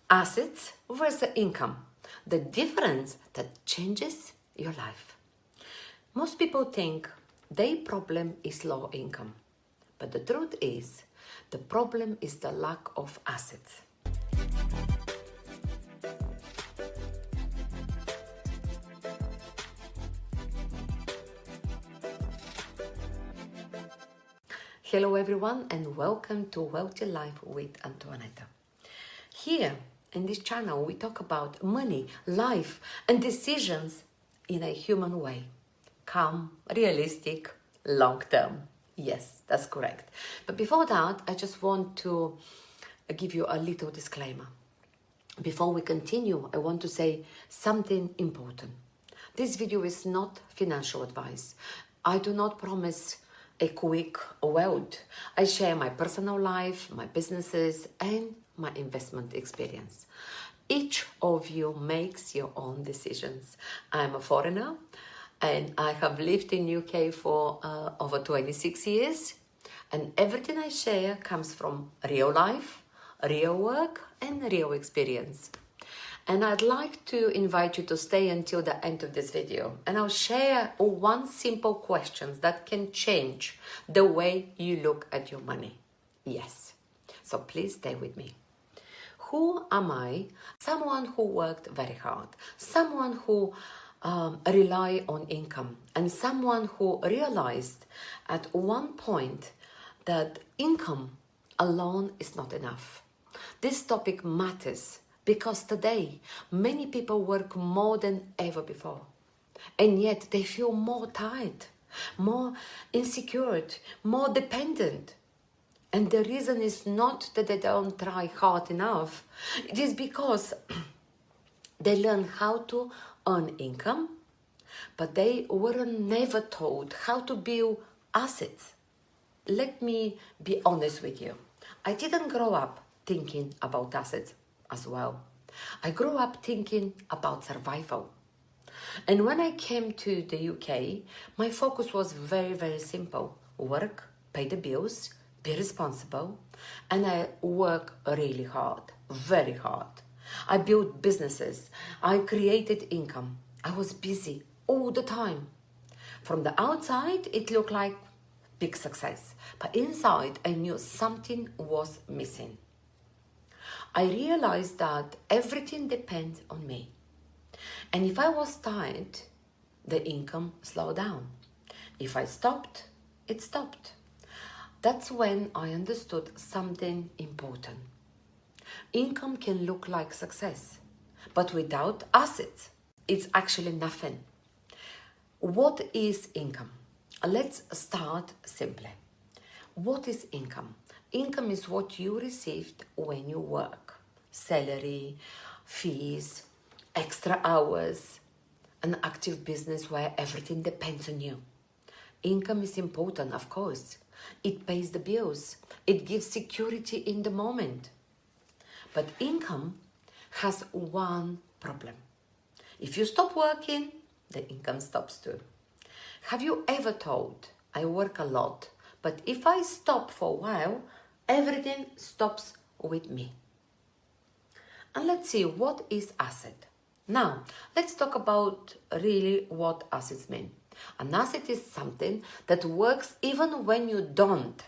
Assets versus income. The difference that changes your life. Most people think their problem is low income. But the truth is, the problem is the lack of assets. Hello everyone and welcome to Wealthy Life with Antoaneta. Here in this channel we talk about money, life and decisions in a human way. Calm, realistic, long term. Yes, that's correct. But before that, I just want to give you a little disclaimer. Before we continue, I want to say something important. This video is not financial advice. I do not promise a quick wealth. I share my personal life, my businesses, and my investment experience. Each of you makes your own decisions. I'm a foreigner and I have lived in UK for over 26 years. And everything I share comes from real life, real work, and real experience. And I'd like to invite you to stay until the end of this video. And I'll share one simple question that can change the way you look at your money. Yes. So please stay with me. Who am I? Someone who worked very hard. Someone who rely on income. And someone who realized at one point that income alone is not enough. This topic matters because today many people work more than ever before. And yet they feel more tired, more insecure, more dependent. And the reason is not that they don't try hard enough. It is because they learn how to earn income, but they were never taught how to build assets. Let me be honest with you. I didn't grow up thinking about assets as well. I grew up thinking about survival. And when I came to the UK, my focus was very, very simple. Work, pay the bills, be responsible, and I work really hard, very hard. I built businesses. I created income. I was busy all the time. From the outside, it looked like big success. But inside, I knew something was missing. I realized that everything depends on me. And if I was tired, the income slowed down. If I stopped, it stopped. That's when I understood something important. Income can look like success, but without assets, it's actually nothing. What is income? Let's start simply. What is income? Income is what you received when you work. Salary, fees, extra hours, an active business where everything depends on you. Income is important, of course. It pays the bills. It gives security in the moment. But income has one problem. If you stop working, the income stops too. Have you ever thought, I work a lot, but if I stop for a while, everything stops with me? And let's see, what is asset? Now, let's talk about really what assets mean. An asset is something that works even when you don't.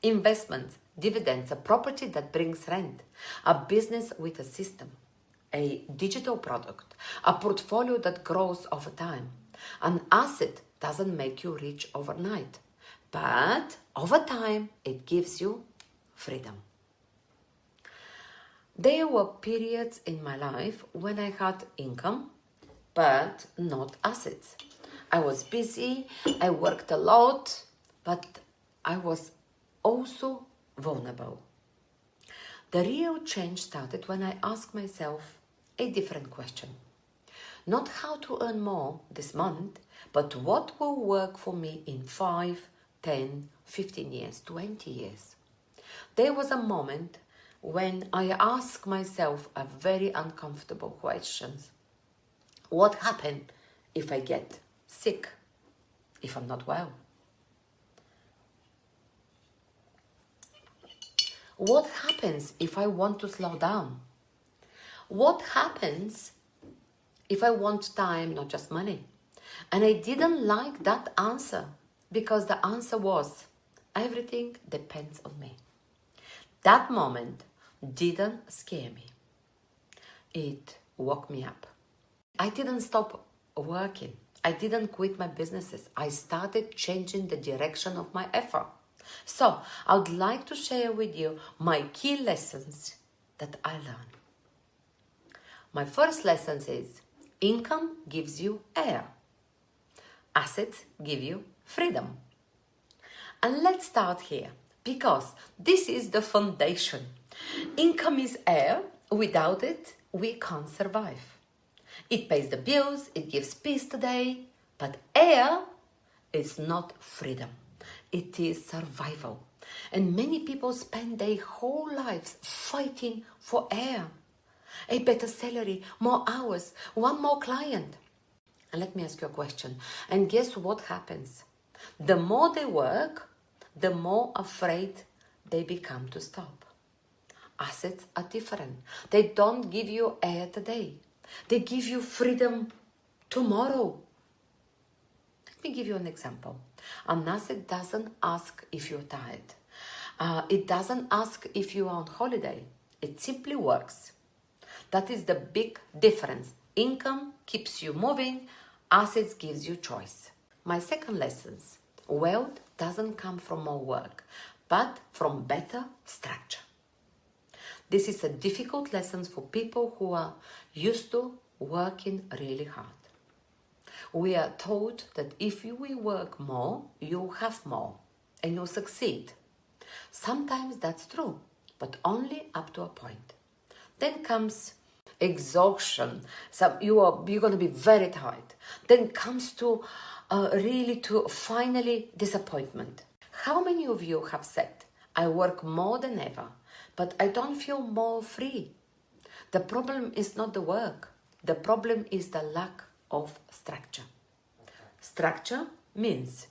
Investments, dividends, a property that brings rent, a business with a system, a digital product, a portfolio that grows over time. An asset doesn't make you rich overnight, but over time it gives you freedom. There were periods in my life when I had income, but not assets. I was busy, I worked a lot, but I was also vulnerable. The real change started when I asked myself a different question. Not how to earn more this month, but what will work for me in 5, 10, 15 years, 20 years. There was a moment when I asked myself a very uncomfortable question. What happens if I get sick, if I'm not well? What happens if I want to slow down? What happens if I want time, not just money? And I didn't like that answer because the answer was, everything depends on me. That moment didn't scare me. It woke me up. I didn't stop working. I didn't quit my businesses. I started changing the direction of my effort. So I would like to share with you my key lessons that I learned. My first lesson is, income gives you air. Assets give you freedom. And let's start here, because this is the foundation. Income is air. Without it, we can't survive. It pays the bills, it gives peace today, but air is not freedom. It is survival. And many people spend their whole lives fighting for air. A better salary, more hours, one more client. And let me ask you a question. And guess what happens? The more they work, the more afraid they become to stop. Assets are different. They don't give you air today. They give you freedom tomorrow. Let me give you an example. An asset doesn't ask if you're tired. It doesn't ask if you are on holiday. It simply works. That is the big difference. Income keeps you moving. Assets gives you choice. My second lesson, wealth doesn't come from more work, but from better structure. This is a difficult lesson for people who are used to working really hard. We are told that if we work more, you have more and you'll succeed. Sometimes that's true, but only up to a point. Then comes exhaustion. You're going to be very tired. Then comes to finally disappointment. How many of you have said, I work more than ever, but I don't feel more free? The problem is not the work. The problem is the lack of structure. Structure means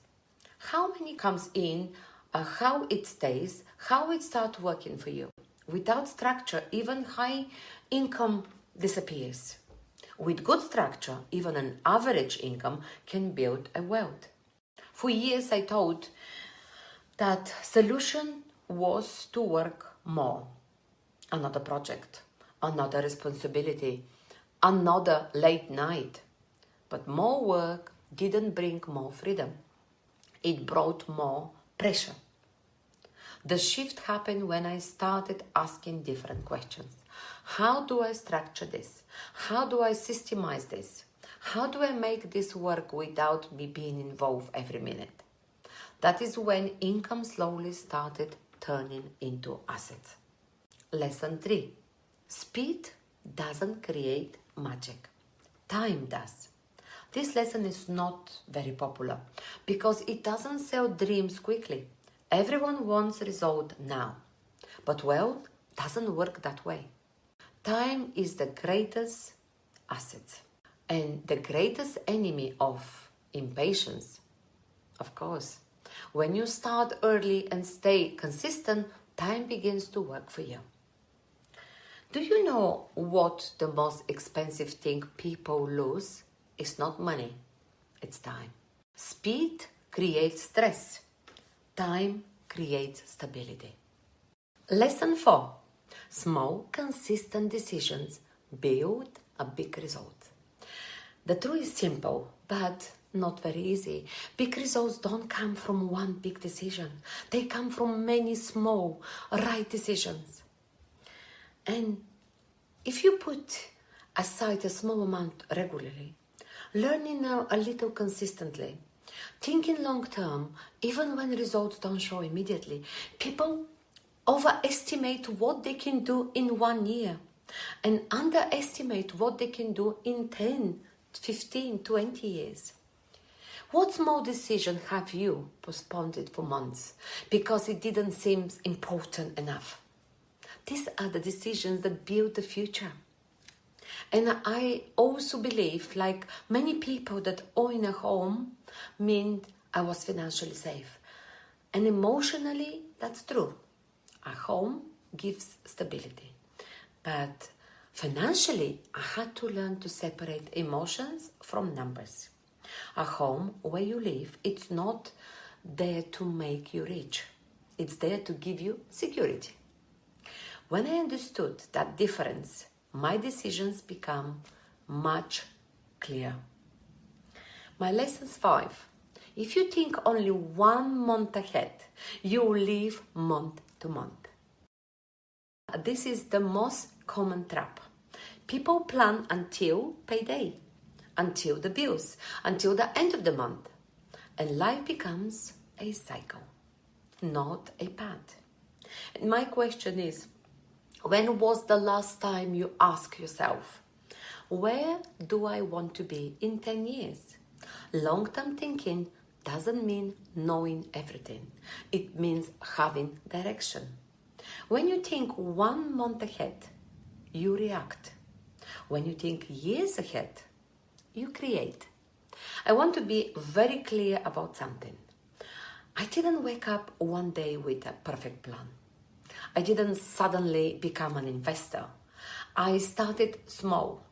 how many comes in, how it stays, how it starts working for you. Without structure, even high income disappears. With good structure, even an average income can build a wealth. For years, I thought that solution was to work more. Another project, another responsibility, another late night. But more work didn't bring more freedom. It brought more pressure. The shift happened when I started asking different questions. How do I structure this? How do I systemize this? How do I make this work without me being involved every minute? That is when income slowly started turning into assets. Lesson 3. Speed doesn't create magic. Time does. This lesson is not very popular because it doesn't sell dreams quickly. Everyone wants result now. But wealth doesn't work that way. Time is the greatest asset and the greatest enemy of impatience. Of course, when you start early and stay consistent, time begins to work for you. Do you know what the most expensive thing people lose? It's not money, it's time. Speed creates stress. Time creates stability. Lesson 4. Small, consistent decisions build a big result. The truth is simple, but not very easy. Big results don't come from one big decision. They come from many small, right decisions. And if you put aside a small amount regularly, learning a little consistently, thinking long term, even when results don't show immediately, people overestimate what they can do in 1 year and underestimate what they can do in 10, 15, 20 years. What small decision have you postponed it for months because it didn't seem important enough? These are the decisions that build the future. And I also believe, like many people, that owning a home meant I was financially safe. And emotionally, that's true. A home gives stability. But financially, I had to learn to separate emotions from numbers. A home where you live, it's not there to make you rich. It's there to give you security. When I understood that difference, my decisions become much clearer. My lessons 5. If you think only 1 month ahead, you will live month to month. This is the most common trap. People plan until payday, until the bills, until the end of the month. And life becomes a cycle, not a path. And my question is, when was the last time you asked yourself, where do I want to be in 10 years? Long-term thinking doesn't mean knowing everything. It means having direction. When you think 1 month ahead, you react. When you think years ahead, you create. I want to be very clear about something. I didn't wake up one day with a perfect plan. I didn't suddenly become an investor. I started small.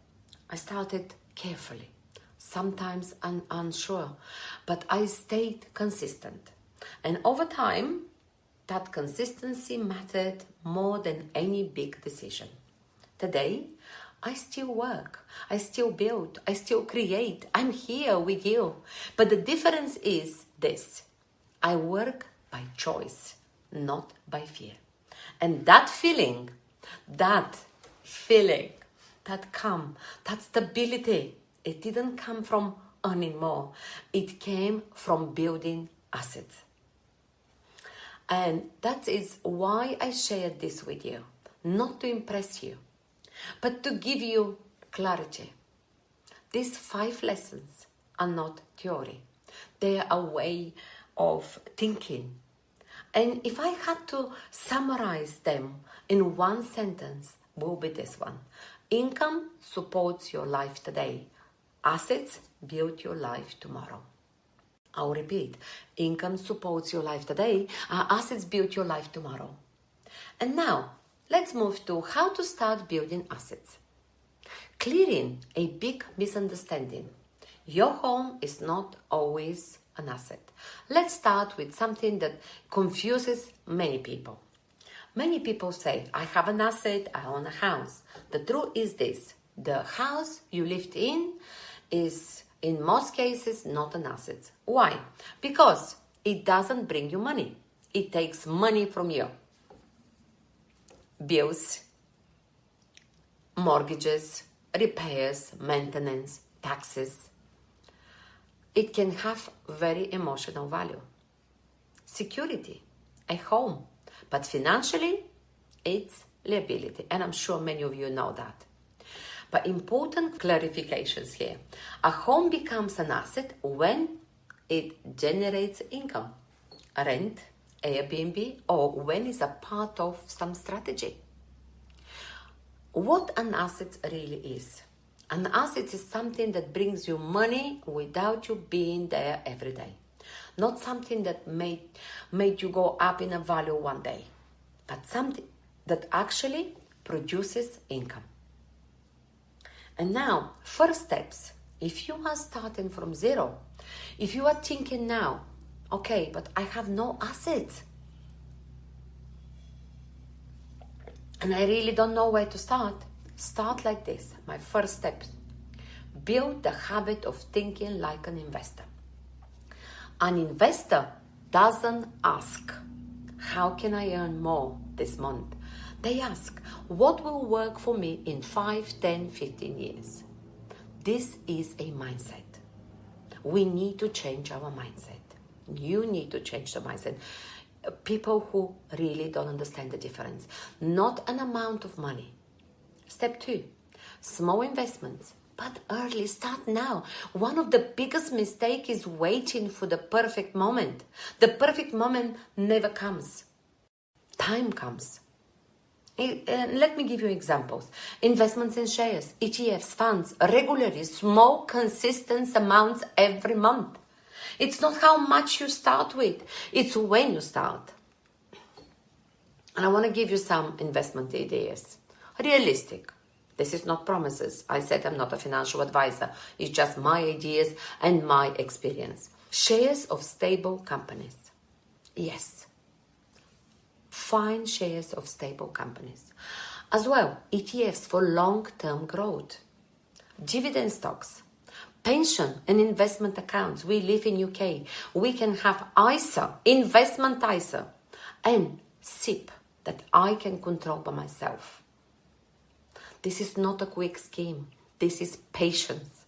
I started carefully. Sometimes I'm unsure, but I stayed consistent. And over time, that consistency mattered more than any big decision. Today, I still work, I still build, I still create. I'm here with you. But the difference is this. I work by choice, not by fear. And that feeling, that calm, that stability, it didn't come from earning more. It came from building assets. And that is why I shared this with you. Not to impress you, but to give you clarity. These 5 lessons are not theory. They are a way of thinking. And if I had to summarize them in one sentence, will be this one. Income supports your life today. Assets build your life tomorrow. I'll repeat. Income supports your life today. Assets build your life tomorrow. And now, let's move to how to start building assets. Clearing a big misunderstanding. Your home is not always an asset. Let's start with something that confuses many people. Many people say, I have an asset, I own a house. The truth is this, the house you lived in is in most cases not an asset. Why? Because it doesn't bring you money. It takes money from you. Bills, mortgages, repairs, maintenance, taxes. It can have very emotional value. Security, a home. But financially, it's liability. And I'm sure many of you know that. But important clarifications here. A home becomes an asset when it generates income. Rent, Airbnb, or when it's a part of some strategy. What an asset really is. An asset is something that brings you money without you being there every day. Not something that made you go up in a value one day, but something that actually produces income. And now, first steps. If you are starting from zero, if you are thinking now, okay, but I have no assets, and I really don't know where to start like this. My first step, build the habit of thinking like an investor. An investor doesn't ask, how can I earn more this month? They ask, what will work for me in 5, 10, 15 years? This is a mindset. We need to change our mindset. You need to change the mindset. People who really don't understand the difference. Not an amount of money. Step 2, small investments, but early. Start now. One of the biggest mistakes is waiting for the perfect moment. The perfect moment never comes. Time comes. Let me give you examples. Investments in shares, ETFs, funds, regularly, small, consistent amounts every month. It's not how much you start with, it's when you start. And I want to give you some investment ideas. Realistic. This is not promises. I said I'm not a financial advisor. It's just my ideas and my experience. Shares of stable companies. Yes. Find shares of stable companies. As well, ETFs for long-term growth. Dividend stocks. Pension and investment accounts. We live in UK. We can have ISA, investment ISA, and SIP that I can control by myself. This is not a quick scheme. This is patience.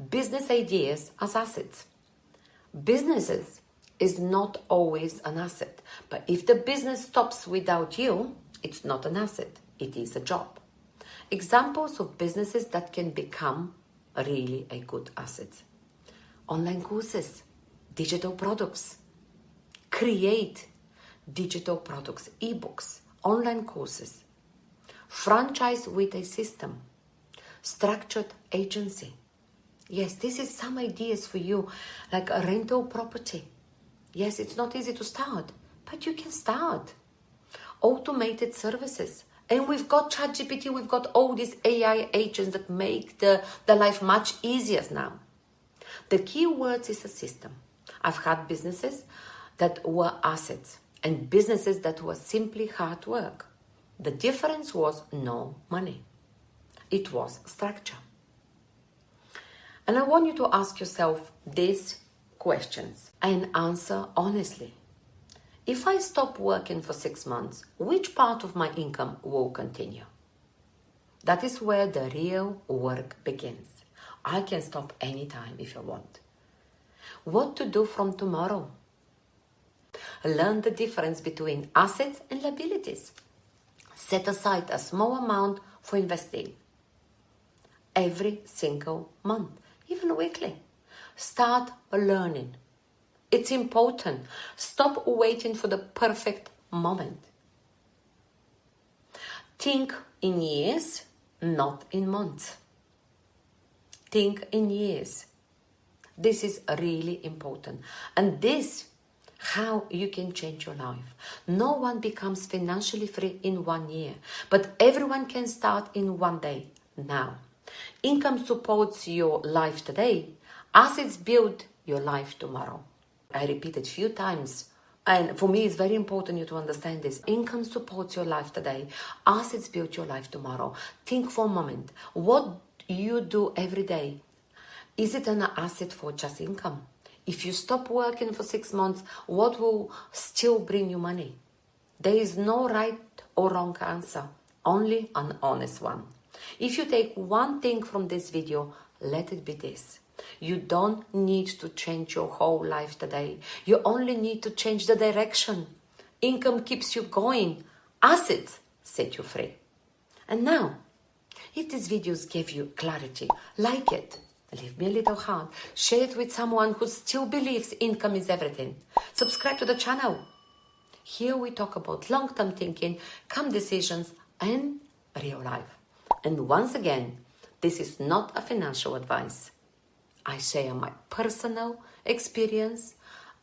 Business ideas as assets. Businesses is not always an asset, but if the business stops without you, it's not an asset, it is a job. Examples of businesses that can become really a good asset. Online courses, digital products. Create digital products, ebooks, online courses. Franchise with a system. Structured agency. Yes, this is some ideas for you, like a rental property. Yes, it's not easy to start, but you can start. Automated services. And we've got ChatGPT, we've got all these AI agents that make the life much easier now. The key words is a system. I've had businesses that were assets and businesses that were simply hard work. The difference was no money. It was structure. And I want you to ask yourself these questions and answer honestly. If I stop working for 6 months, which part of my income will continue? That is where the real work begins. I can stop anytime if I want. What to do from tomorrow? Learn the difference between assets and liabilities. Set aside a small amount for investing every single month, even weekly. Start learning. It's important. Stop waiting for the perfect moment. Think in years, not in months. Think in years. This is really important. And this, how you can change your life. No one becomes financially free in 1 year, but everyone can start in 1 day, now. Income supports your life today. Assets build your life tomorrow. I repeat it a few times. And for me, it's very important you to understand this. Income supports your life today. Assets build your life tomorrow. Think for a moment. What you do every day, is it an asset for just income? If you stop working for 6 months, what will still bring you money? There is no right or wrong answer, only an honest one. If you take one thing from this video, let it be this. You don't need to change your whole life today. You only need to change the direction. Income keeps you going. Assets set you free. And now, if these videos gave you clarity, like it, leave me a little heart, share it with someone who still believes income is everything. Subscribe to the channel. Here we talk about long-term thinking, calm decisions, and real life. And once again, this is not a financial advice. I share my personal experience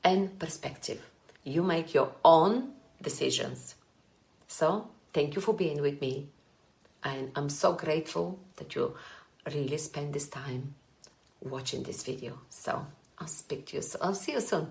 and perspective. You make your own decisions. So, thank you for being with me. And I'm so grateful that you really spend this time watching this video. So, I'll speak to you soon. I'll see you soon.